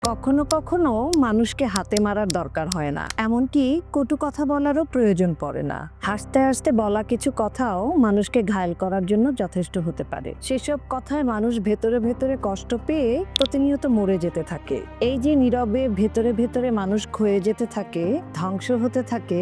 কখনো কখনো মানুষকে হাতে মারার দরকার হয় না, এমনকি কটু কথা বলারও প্রয়োজন পড়ে না। হাসতে হাসতে বলা কিছু কথাও মানুষকে ঘায়েল করার জন্য যথেষ্ট হতে পারে। সেসব কথায় মানুষ ভেতরে ভেতরে কষ্ট পেয়ে প্রতিনিয়ত মরে যেতে থাকে। এই যে নীরবে ভেতরে ভেতরে মানুষ ক্ষয়ে যেতে থাকে, ধ্বংস হতে থাকে,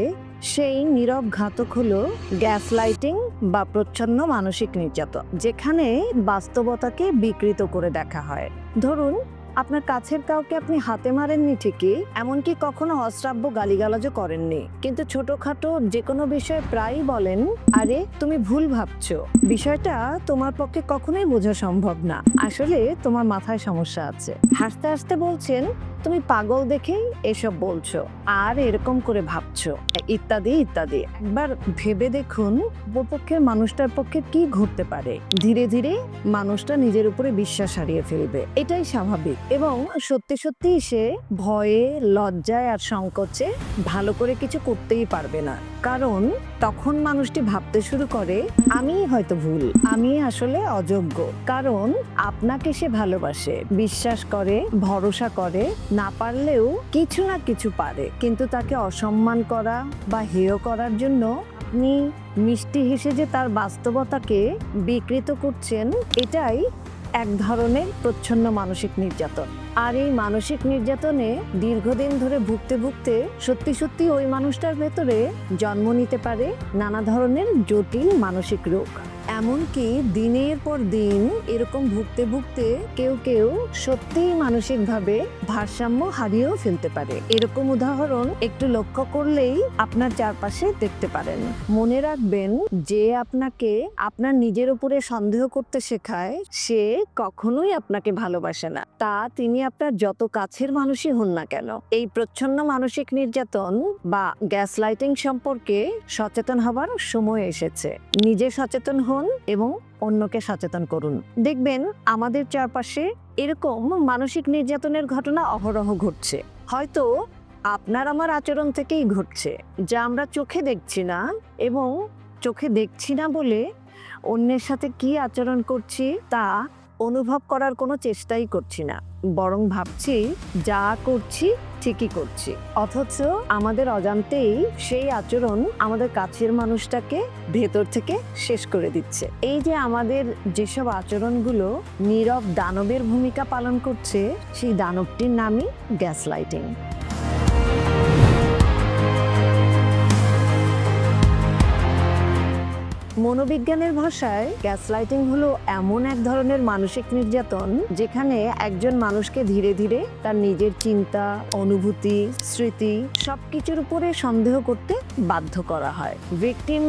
সেই নীরব ঘাতক হলো গ্যাস লাইটিং বা প্রচ্ছন্ন মানসিক নির্যাতন, যেখানে বাস্তবতাকে বিকৃত করে দেখা হয়। ধরুন, আপনার কাছের কাউকে আপনি হাতে মারেননি ঠিকই, এমনকি কখনো অশ্রাব্য গালিগালাজও করেননি, কিন্তু ছোটখাটো যে কোনো বিষয়ে প্রায়ই বলেন, আরে তুমি ভুল ভাবছো, বিষয়টা তোমার পক্ষে কখনোই বোঝা সম্ভব না, আসলে তোমার মাথায় সমস্যা আছে। হাসতে হাসতে বলছেন, তুমি পাগল দেখেই এসব বলছো, আর এরকম করে ভাবছো, ইত্যাদি ইত্যাদি। একবার ভেবে দেখুন, অপরপক্ষের মানুষটার পক্ষে কি ঘটতে পারে। ধীরে ধীরে মানুষটা নিজের উপরে বিশ্বাস হারিয়ে ফেলবে, এটাই স্বাভাবিক। এবং সত্যি সত্যি সে ভয়ে, লজ্জায় আর সংকোচে ভালো করে কিছু করতেই পারবে না, কারণ তখন মানুষটি ভাবতে শুরু করে, আমি হয়তো ভুল, আমি আসলে অযোগ্য। কারণ আপনাকে সে ভালোবাসে, বিশ্বাস করে, ভরসা করে, না পারলেও কিছু না কিছু পারে, কিন্তু তাকে অসম্মান করা বা হেয় করার জন্য আপনি মিষ্টি হেসে যে তার বাস্তবতাকে বিকৃত করছেন, এটাই এক ধরনের প্রচ্ছন্ন মানসিক নির্যাতন। আর এই মানসিক নির্যাতনে দীর্ঘদিন ধরে ভুগতে ভুগতে সত্যি সত্যি ওই মানুষটার ভেতরে জন্ম নিতে পারে নানা ধরনের জটিল মানসিক রোগ। এমনকি দিনের পর দিন এরকম ভুগতে ভুগতে কেউ কেউ সত্যিই মানসিকভাবে ভারসাম্য হারিয়েও ফেলতে পারে। এরকম উদাহরণ একটু লক্ষ্য করলেই আপনার চারপাশে দেখতে পারেন। মনে রাখবেন, যে আপনাকে আপনার নিজের উপরে সন্দেহ করতে শেখায়, সে কখনোই আপনাকে ভালোবাসে না, তা তিনি আপনার যত কাছের মানুষই হন না কেন। এই প্রচ্ছন্ন মানসিক নির্যাতন বা গ্যাস লাইটিং সম্পর্কে সচেতন হবার সময় এসেছে। নিজে সচেতন হন এবং অন্যকে সচেতন করুন। দেখবেন আমাদের চারপাশে এরকম মানসিক নির্যাতনের ঘটনা অহরহ ঘটছে। হয়তো আপনার আমার আচরণ থেকেই ঘটছে, যা আমরা চোখে দেখছি না, এবং চোখে দেখছি না বলে অন্যের সাথে কি আচরণ করছি তা অনুভব করার কোনো চেষ্টাই করছি না, বরং ভাবছি যা করছি ঠিকই করছি। অথচ আমাদের অজান্তেই সেই আচরণ আমাদের কাছের মানুষটাকে ভেতর থেকে শেষ করে দিচ্ছে। এই যে আমাদের যেসব আচরণগুলো নীরব দানবের ভূমিকা পালন করছে, সেই দানবটির নামই গ্যাস লাইটিং। মনোবিজ্ঞানের ভাষায় গ্যাসলাইটিং হলো এমন এক ধরনের মানসিক নির্যাতন, যেখানে একজন মানুষকে ধীরে ধীরে তার নিজের চিন্তা, অনুভূতি, স্মৃতি সবকিছুর উপরে সন্দেহ করতে বাধ্য করা হয়। ভিকটিম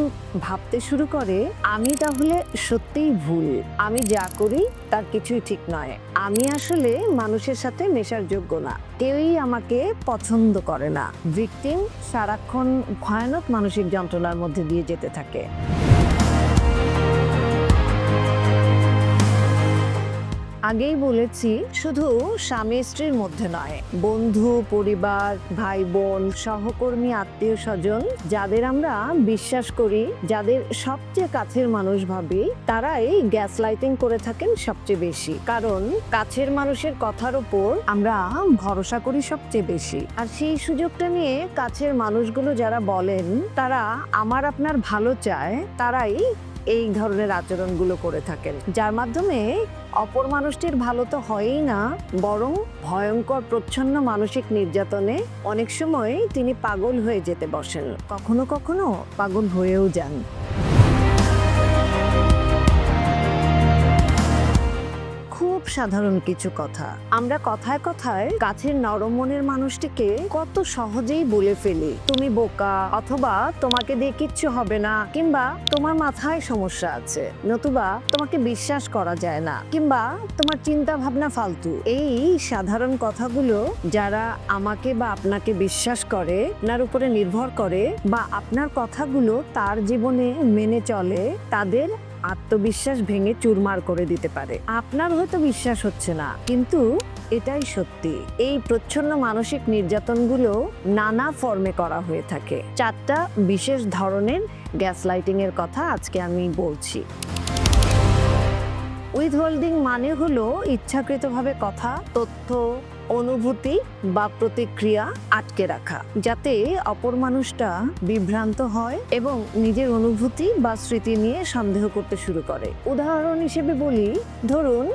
ভাবতে শুরু করে, আমি তাহলে সত্যিই ভুল, আমি যা করি তার কিছুই ঠিক নয়, আমি আসলে মানুষের সাথে মেশার যোগ্য না, কেউই আমাকে পছন্দ করে না। ভিকটিম সারাক্ষণ ভয়ানক মানসিক যন্ত্রণার মধ্যে দিয়ে যেতে থাকে। আগেই বলেছি, শুধু স্বামী স্ত্রীর মধ্যে নয়, বন্ধু, পরিবার, ভাই বোন, সহকর্মী, আত্মীয় স্বজন, যাদের আমরা বিশ্বাস করি, যাদের সবচেয়ে কাছের মানুষ ভাবি, তারাই গ্যাস লাইটিং করে থাকেন সবচেয়ে বেশি। কারণ কাছের মানুষের কথার উপর আমরা ভরসা করি সবচেয়ে বেশি। আর সেই সুযোগটা নিয়ে কাছের মানুষগুলো যারা বলেন তারা আমার আপনার ভালো চায়, তারাই এই ধরনের আচরণগুলো করে থাকেন, যার মাধ্যমে অপর মানুষটির ভালো তো হয়ই না, বরং ভয়ঙ্কর প্রচ্ছন্ন মানসিক নির্যাতনে অনেক সময় তিনি পাগল হয়ে যেতে বসেন, কখনো কখনো পাগল হয়েও যান। খুব সাধারণ কিছু কথা আমরা কথায় কথায় কাছের নরম মনের মানুষটিকে কত সহজেই বলে ফেলি, তুমি বোকা, অথবা তোমাকে দিয়ে কিচ্ছু হবে না, কিংবা তোমার মাথায় সমস্যা আছে, নতুবা তোমাকে বিশ্বাস করা যায় না, কিংবা তোমার চিন্তা ভাবনা ফালতু। এই সাধারণ কথাগুলো যারা আমাকে বা আপনাকে বিশ্বাস করে, আপনার উপরে নির্ভর করে, বা আপনার কথাগুলো তার জীবনে মেনে চলে, তাদের আত্মবিশ্বাস ভেঙে চুরমার করে দিতে পারে। আপনার হয়তো বিশ্বাস হচ্ছে না, কিন্তু এটাই সত্যি। এই প্রচ্ছন্ন মানসিক নির্যাতনগুলো নানা ফর্মে করা হয়ে থাকে। 4টা বিশেষ ধরনের গ্যাসলাইটিং এর কথা আজকে আমি বলছি। উইথহোল্ডিং মানে হলো ইচ্ছাকৃতভাবে কথা, তথ্য, অনুভূতি বা প্রতিক্রিয়া আটকে রাখা, যাতে অপর মানুষটা বিভ্রান্ত হয় এবং নিজের অনুভূতি বা স্মৃতি নিয়ে সন্দেহ করতে শুরু করে। উদাহরণ হিসেবে বলি, ধরুন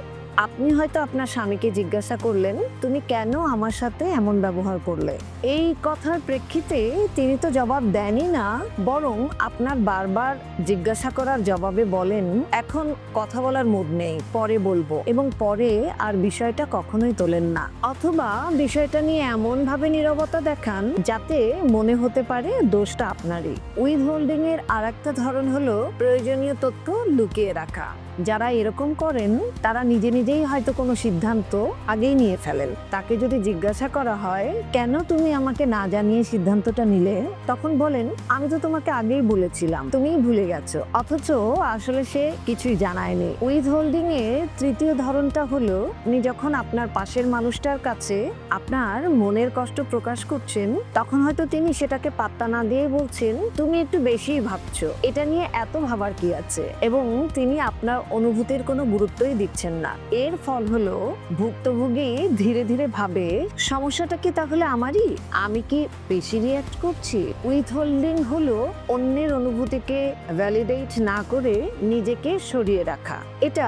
আপনি হয়তো আপনার স্বামীকে জিজ্ঞাসা করলেন, তুমি কেন আমার সাথে এমন ব্যবহার করলে? এই কথার প্রেক্ষিতে তিনি তো জবাব দেনই না, বরং আপনার বারবার জিজ্ঞাসা করার জবাবে বলেন, এখন কথা বলার মুড নেই, পরে বলবো, এবং পরে আর বিষয়টা কখনোই তোলেন না। অথবা বিষয়টা নিয়ে এমন ভাবে নীরবতা দেখান যাতে মনে হতে পারে দোষটা আপনারই। উইথ হোল্ডিং এর আরেকটা ধরন হলো প্রয়োজনীয় তথ্য লুকিয়ে রাখা। যারা এরকম করেন তারা নিজে নিজেই হয়তো কোনো সিদ্ধান্ত আগেই নিয়ে ফেলেন। তাকে যদি জিজ্ঞাসা করা হয়, কেন তুমি আমাকে না জানিয়ে সিদ্ধান্তটা নিলে, তখন বলেন, আমি তো তোমাকে আগেই বলেছিলাম, তুমিই ভুলে গেছো। অথচ আসলে সে কিছুই জানায়নি। উইথ হোল্ডিং এর তৃতীয় ধরনটা হলো, আপনি যখন আপনার পাশের মানুষটার কাছে আপনার মনের কষ্ট প্রকাশ করছেন, তখন হয়তো তিনি সেটাকে পাত্তা না দিয়ে বলছেন, তুমি একটু বেশিই ভাবছো, এটা নিয়ে এত ভাবার কি আছে, এবং তিনি আপনার অনুভূতির কোনো গুরুত্বই দিচ্ছেন না। এর ফল হলো ভুক্তভোগী ধীরে ধীরে ভাবে, সমস্যাটা কি তাহলে আমারই, আমি কি বেশি রিঅ্যাক্ট করছি? উইথ হোল্ডিং হলো অন্যের অনুভূতিকে ভ্যালিডেট না করে নিজেকে সরিয়ে রাখা। এটা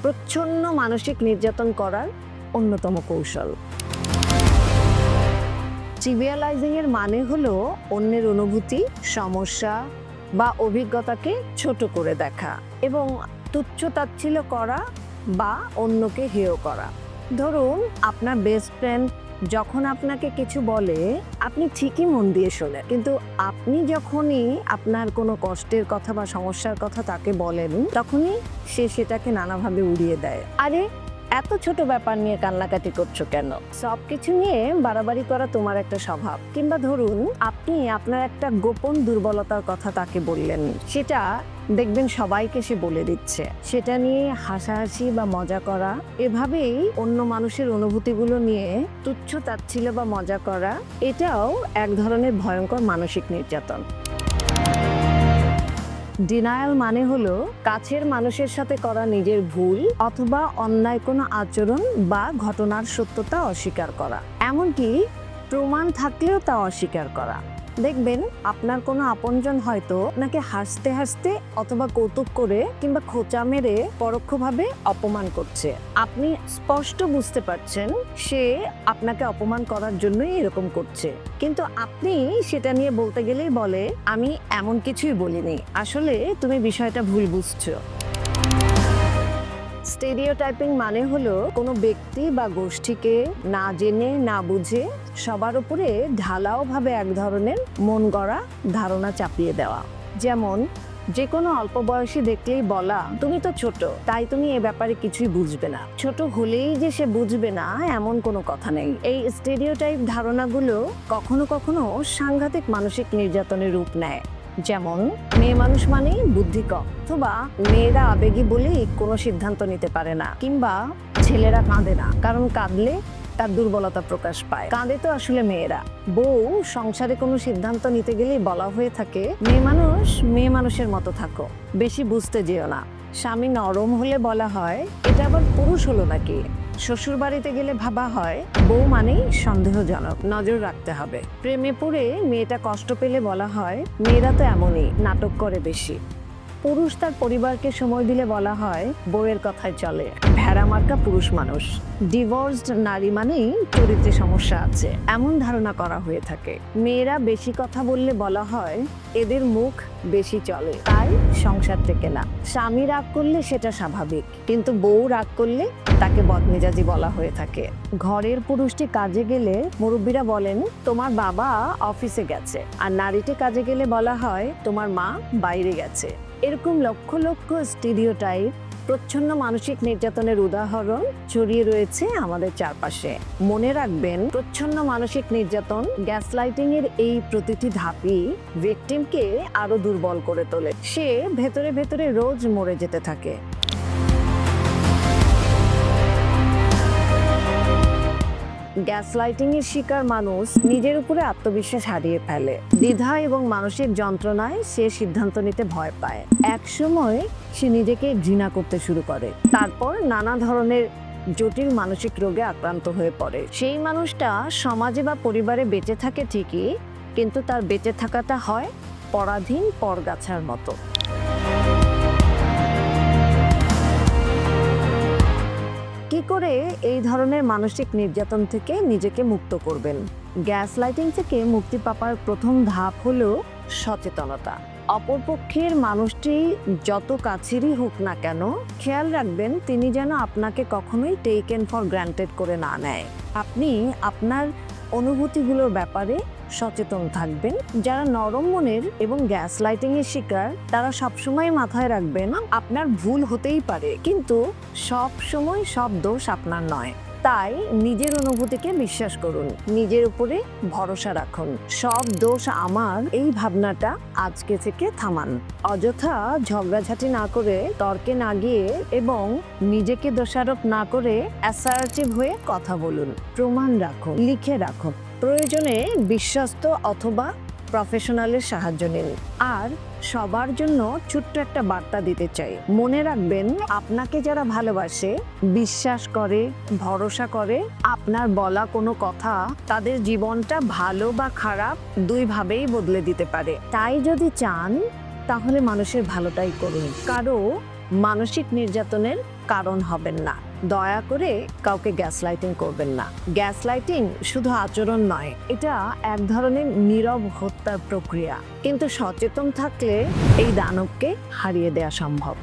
প্রচ্ছন্ন মানসিক নির্যাতন করার অন্যতম কৌশল। ট্রিভিয়ালাইজিং এর মানে হলো অন্যের অনুভূতি, সমস্যা বা অভিজ্ঞতাকে ছোট করে দেখা এবং তুচ্ছ তাচ্ছিল্য করা বা অন্যকে হেয় করা। ধরুন আপনার বেস্ট ফ্রেন্ড যখন আপনাকে কিছু বলে, আপনি ঠিকই মন দিয়ে শোনেন, কিন্তু আপনি যখনই আপনার কোনো কষ্টের কথা বা সমস্যার কথা তাকে বলেন, তখনই সে সেটাকে নানাভাবে উড়িয়ে দেয়। আরে এত ছোট ব্যাপার নিয়ে কান্নাকাটি করছো কেন? সবকিছু নিয়ে বাড়াবাড়ি করা তোমার একটা স্বভাব। কিংবা ধরুন আপনি আপনার একটা গোপন দুর্বলতার কথা তাকে বললেন, সেটা দেখবেন সবাইকে সে বলে দিচ্ছে, সেটা নিয়ে হাসাহাসি বা মজা করা, এভাবেই অন্য মানুষের অনুভূতিগুলো নিয়ে তুচ্ছ তাচ্ছিল্য বা মজা করা, এটাও এক ধরনের ভয়ঙ্কর মানসিক নির্যাতন। ডিনায়াল মানে হলো কাছের মানুষের সাথে করা নিজের ভুল অথবা অন্যায় কোনো আচরণ বা ঘটনার সত্যতা অস্বীকার করা, এমনকি প্রমাণ থাকলেও তা অস্বীকার করা। দেখবেন আপনার কোনো আপনজন হয়তো আপনাকে হাসতে হাসতে অথবা কৌতুক করে কিংবা খোঁচা মেরে পরোক্ষভাবে অপমান করছে। আপনি স্পষ্ট বুঝতে পারছেন সে আপনাকে অপমান করার জন্যই এরকম করছে, কিন্তু আপনি সেটা নিয়ে বলতে গেলেই বলে, আমি এমন কিছুই বলিনি, আসলে তুমি বিষয়টা ভুল বুঝছো। স্টেরিওটাইপিং মানে হলো কোনো ব্যক্তি বা গোষ্ঠীকে না জেনে না বুঝে সবার উপরে ঢালাওভাবে এক ধরনের মন গড়া ধারণা চাপিয়ে দেওয়া। যেমন যে কোনো অল্প বয়সী দেখলেই বলা, তুমি তো ছোট, তাই তুমি এ ব্যাপারে কিছুই বুঝবে না। ছোট হলেই যে সে বুঝবে না এমন কোনো কথা নেই। এই স্টেরিওটাইপ ধারণাগুলো কখনো কখনো সাংঘাতিক মানসিক নির্যাতনের রূপ নেয়। যেমন মেয়ে মানুষ মানেই বুদ্ধি কম, অথবা মেয়েরা আবেগী বলেই কোনো সিদ্ধান্ত নিতে পারে না, কিংবা ছেলেরা কাঁদে না কারণ কাঁদলে তার দুর্বলতা প্রকাশ পায়। কাঁদে তো আসলে মেয়েরা। বউ সংসারে কোনো সিদ্ধান্ত নিতে গেলেই বলা হয়ে থাকে, মেয়ে মানুষের মতো থাকো, বেশি বুঝতে যেও না। স্বামী নরম হলে বলা হয়, এটা আবার পুরুষ হলো নাকি। শ্বশুর বাড়িতে গেলে ভাবা হয়, বউ মানেই সন্দেহজনক, নজর রাখতে হবে। প্রেমে পড়ে মেয়েটা কষ্ট পেলে বলা হয়, মেয়েরা তো এমনই, নাটক করে বেশি। পুরুষ তার পরিবারকে সময় দিলে বলা হয়, বউয়ের কথায় চলে, ভেড়া মার্কা পুরুষ মানুষ। ডিভোর্সড নারী মানেই চরিত্রে সমস্যা আছে, এমন ধারণা করা হয়ে থাকে। মেয়েরা বেশি কথা বললে বলা হয়, এদের মুখ বেশি চলে, তাই সংসার টেকে না। স্বামী রাগ করলে সেটা স্বাভাবিক, কিন্তু বউ রাগ করলে তাকে বদমেজাজি বলা হয়ে থাকে। ঘরের পুরুষটি কাজে গেলে মুরব্বীরা বলেন, তোমার বাবা অফিসে গেছে, আর নারীটি কাজে গেলে বলা হয়, তোমার মা বাইরে গেছে। এরকম লক্ষ লক্ষ স্টেরিওটাইপ প্রচ্ছন্ন মানসিক নির্যাতনের উদাহরণ ছড়িয়ে রয়েছে আমাদের চারপাশে। মনে রাখবেন, প্রচ্ছন্ন মানসিক নির্যাতন, গ্যাসলাইটিং এর এই প্রতিটি ধাপই ভিকটিমকে আরো দুর্বল করে তোলে। সে ভেতরে ভেতরে রোজ মরে যেতে থাকে। গ্যাসলাইটিং এর শিকার মানুষ নিজের উপরে আত্মবিশ্বাস হারিয়ে ফেলে, দ্বিধা এবং মানসিক যন্ত্রণায় সে সিদ্ধান্ত নিতে ভয় পায়। একসময় সে নিজেকে ঘৃণা করতে শুরু করে, তারপর নানা ধরনের জটিল মানসিক রোগে আক্রান্ত হয়ে পড়ে। সেই মানুষটা সমাজে বা পরিবারে বেঁচে থাকে ঠিকই, কিন্তু তার বেঁচে থাকাটা হয় পরাধীন পরগাছার মতো। কি করে এই ধরনের মানসিক নির্যাতন থেকে নিজেকে মুক্ত করবেন? গ্যাস লাইটিং থেকে মুক্তি পাওয়ার প্রথম ধাপ হলো সচেতনতা। অপরপক্ষের মানুষটি যত কাছেরই হোক না কেন, খেয়াল রাখবেন তিনি যেন আপনাকে কখনোই টেকেন ফর গ্রান্টেড করে না নেয়। আপনি আপনার অনুভূতিগুলোর ব্যাপারে সচেতন থাকবেন। যারা নরম মনের এবং গ্যাস লাইটিং এর শিকার, তারা সবসময় মাথায় রাখবেন আপনার ভুল হতেই পারে, কিন্তু সব সময় সব দোষ আপনার নয়। তাই নিজের অনুভূতিকে বিশ্বাস করুন, নিজের উপরে ভরসা রাখুন। সব দোষ আমার এই ভাবনাটা আজকে থেকে থামান। অযথা ঝগড়াঝাটি না করে, তর্কে না গিয়ে এবং নিজেকে দোষারোপ না করে অ্যাসার্টিভ হয়ে কথা বলুন। প্রমাণ রাখুন, লিখে রাখুন। প্রয়োজনে বিশ্বস্ত অথবা প্রফেশনালের সাহায্য নিন। আর সবার জন্য ছোট্ট একটা বার্তা দিতে চাই, মনে রাখবেন আপনাকে যারা ভালোবাসে, বিশ্বাস করে, ভরসা করে, আপনার বলা কোনো কথা তাদের জীবনটা ভালো বা খারাপ দুইভাবেই বদলে দিতে পারে। তাই যদি চান তাহলে মানুষের ভালোটাই করুন, কারো মানসিক নির্যাতনের কারণ হবেন না। দয়া করে কাউকে গ্যাস লাইটিং করবেন না। গ্যাস লাইটিং শুধু আচরণ নয়, এটা এক ধরনের নীরব হত্যার প্রক্রিয়া, কিন্তু সচেতন থাকলে এই দানবকে হারিয়ে দেওয়া সম্ভব।